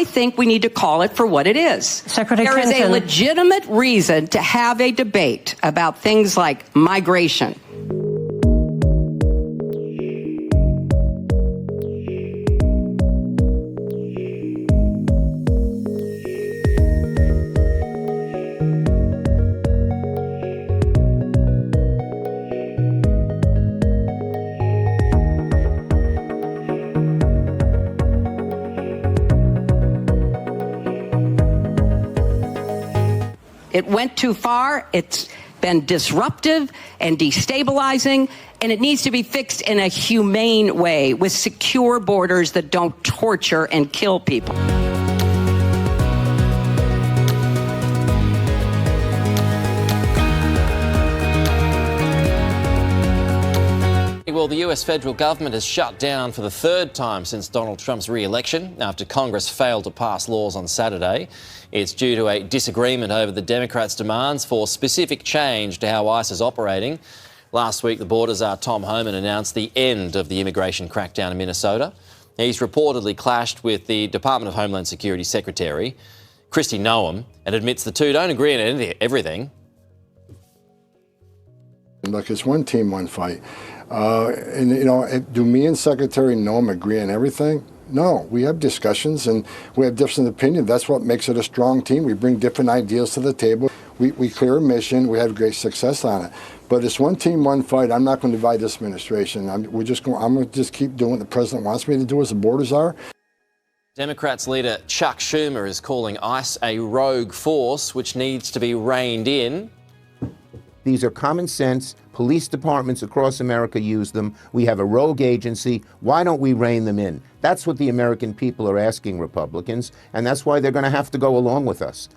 I think we need to call it for what it is. Secretary There is a Clinton. legitimate reason to have a debate about things like migration. It went too far. It's been disruptive and destabilizing, and it needs to be fixed in a humane way with secure borders that don't torture and kill people. Well, the US federal government has shut down for the third time since Donald Trump's re-election after Congress failed to pass laws on Saturday. It's due to a disagreement over the Democrats' demands for specific change to how ICE is operating. Last week, the Border Czar Tom Homan announced the end of the immigration crackdown in Minnesota. He's reportedly clashed with the Department of Homeland Security Secretary, Kristi Noem, and admits the two don't agree on everything. Look, it's one team, one fight. And, you know, do me and Secretary Noem agree on everything? No, we have discussions and we have different opinions. That's what makes it a strong team. We bring different ideas to the table. We clear a mission. We have great success on it. But it's one team, one fight. I'm not going to divide this administration. I'm going to just keep doing what the president wants me to do as the borders are. Democrats leader Chuck Schumer is calling ICE a rogue force which needs to be reined in. These are common sense. Police departments across America use them. We have a rogue agency. Why don't we rein them in? That's what the American people are asking Republicans, and that's why they're going to have to go along with us.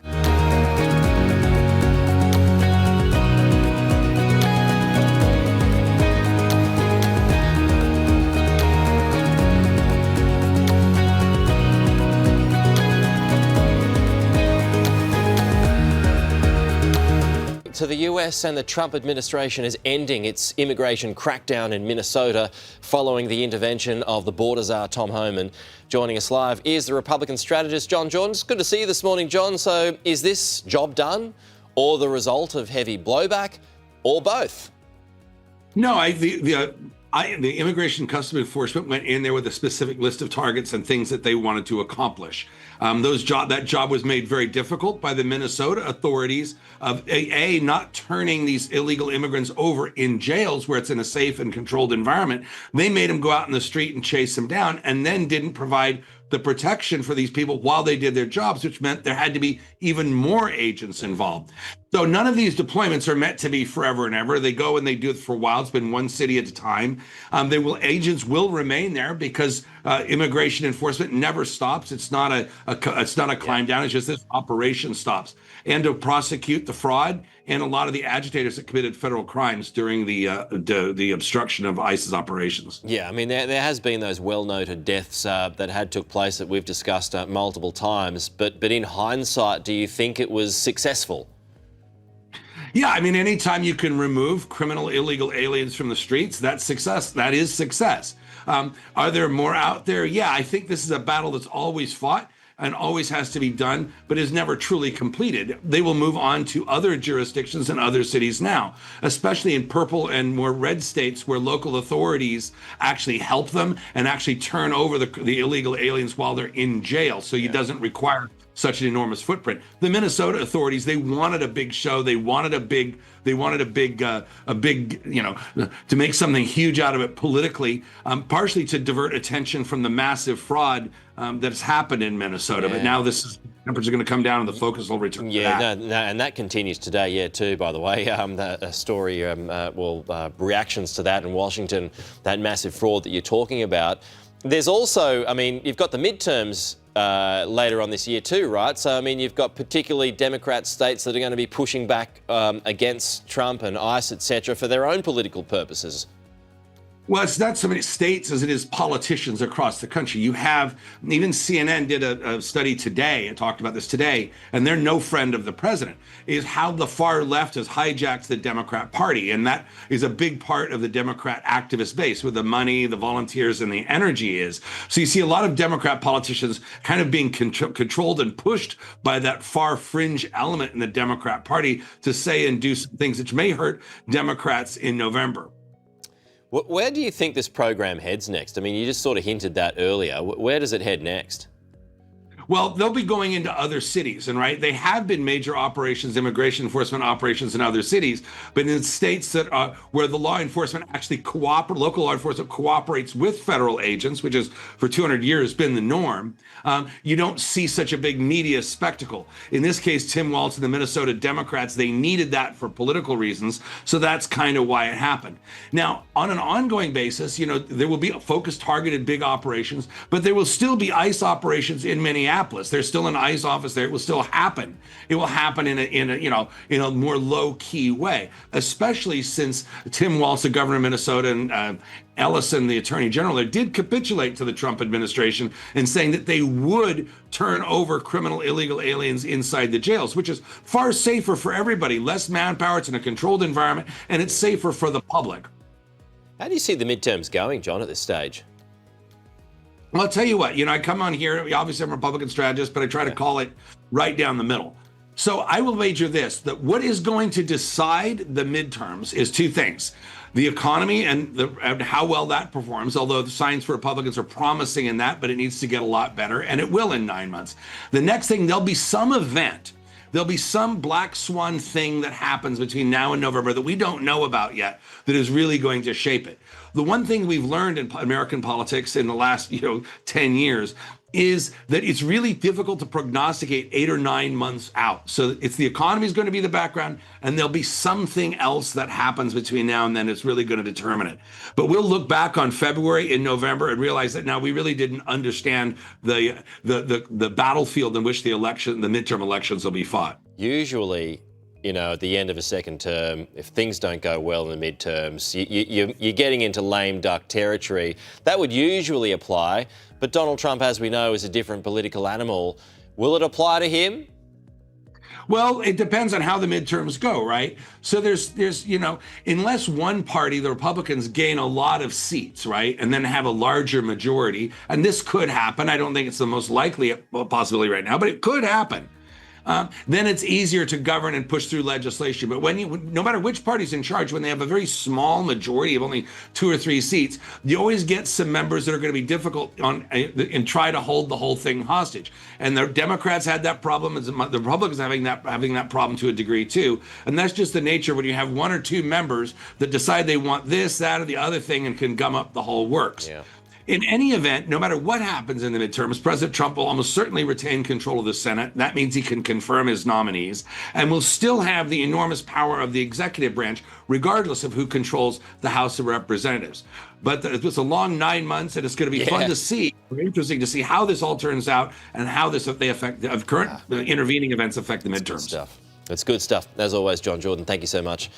To the US and the Trump administration is ending its immigration crackdown in Minnesota following the intervention of the Border Czar Tom Homan. Joining us live is the Republican strategist John Jordan. It's good to see you this morning, John. So is this job done or the result of heavy blowback or both? No, the Immigration Customs Enforcement went in there with a specific list of targets and things that they wanted to accomplish. That job was made very difficult by the Minnesota authorities of not turning these illegal immigrants over in jails where it's in a safe and controlled environment. They made them go out in the street and chase them down, and then didn't provide the protection for these people while they did their jobs, which meant there had to be even more agents involved. So none of these deployments are meant to be forever and ever. They go and they do it for a while. It's been one city at a time. Agents will remain there because immigration enforcement never stops. It's not a climb down. It's just this operation stops. And to prosecute the fraud and a lot of the agitators that committed federal crimes during the obstruction of ICE's operations. Yeah, I mean, there has been those well-noted deaths that had took place that we've discussed multiple times. But in hindsight, do you think it was successful? Yeah, I mean, anytime you can remove criminal illegal aliens from the streets, that's success. That is success. Are there more out there? Yeah, I think this is a battle that's always fought and always has to be done, but is never truly completed. They will move on to other jurisdictions and other cities now, especially in purple and more red states where local authorities actually help them and actually turn over the illegal aliens while they're in jail. So it doesn't require such an enormous footprint. The Minnesota authorities, they wanted a big show. They wanted a big, to make something huge out of it politically, partially to divert attention from the massive fraud that has happened in Minnesota. But now numbers are going to come down and the focus will return to that. No, and that continues today, too, by the way. The story, reactions to that in Washington, that massive fraud that you're talking about. There's also, I mean, you've got the midterms later on this year too, right? So, I mean, you've got particularly Democrat states that are going to be pushing back against Trump and ICE, etc., for their own political purposes. Well, it's not so many states as it is politicians across the country. You have, even CNN did a study today and talked about this today, and they're no friend of the president, is how the far left has hijacked the Democrat Party. And that is a big part of the Democrat activist base, where the money, the volunteers, and the energy is. So you see a lot of Democrat politicians kind of being controlled and pushed by that far fringe element in the Democrat Party to say and do some things which may hurt Democrats in November. Where do you think this program heads next? I mean, you just sort of hinted that earlier. Where does it head next? Well, they'll be going into other cities, and right, they have been major operations, immigration enforcement operations in other cities, but in states that where the law enforcement actually local law enforcement cooperates with federal agents, which has for 200 years been the norm, you don't see such a big media spectacle. In this case, Tim Walz and the Minnesota Democrats, they needed that for political reasons, so that's kind of why it happened. Now, on an ongoing basis, there will be focused, targeted big operations, but there will still be ICE operations in Minneapolis. There's still an ICE office there. It will still happen. It will happen in a more low key way, especially since Tim Walz, the governor of Minnesota, and Ellison, the attorney general, did capitulate to the Trump administration in saying that they would turn over criminal illegal aliens inside the jails, which is far safer for everybody. Less manpower. It's in a controlled environment, and it's safer for the public. How do you see the midterms going, John, at this stage? Well, I'll tell you what, I come on here, obviously I'm a Republican strategist, but I try to call it right down the middle. So I will wager this, that what is going to decide the midterms is two things. The economy and how well that performs, although the signs for Republicans are promising in that, but it needs to get a lot better, and it will in 9 months. The next thing, there'll be some event. There'll be some black swan thing that happens between now and November that we don't know about yet that is really going to shape it. The one thing we've learned in American politics in the last 10 years is that it's really difficult to prognosticate 8 or 9 months out. So it's the economy is going to be the background, and there'll be something else that happens between now and then. It's really going to determine it. But we'll look back on February and November and realize that now we really didn't understand the battlefield in which the midterm elections will be fought. Usually, at the end of a second term, if things don't go well in the midterms, you're getting into lame duck territory. That would usually apply, but Donald Trump, as we know, is a different political animal. Will it apply to him? Well, it depends on how the midterms go, right? So there's unless one party, the Republicans, gain a lot of seats, right, and then have a larger majority, and this could happen. I don't think it's the most likely possibility right now, but it could happen. Then it's easier to govern and push through legislation. But no matter which party's in charge, when they have a very small majority of only 2 or 3 seats, you always get some members that are going to be difficult and try to hold the whole thing hostage. And the Democrats had that problem, and the Republicans having that problem to a degree too. And that's just the nature when you have 1 or 2 members that decide they want this, that, or the other thing and can gum up the whole works. Yeah. In any event, no matter what happens in the midterms, President Trump will almost certainly retain control of the Senate. That means he can confirm his nominees and will still have the enormous power of the executive branch, regardless of who controls the House of Representatives. But it's a long 9 months, and it's going to be fun to see, interesting to see how this all turns out and how the current intervening events affect the midterms. That's good stuff. As always, John Jordan, thank you so much.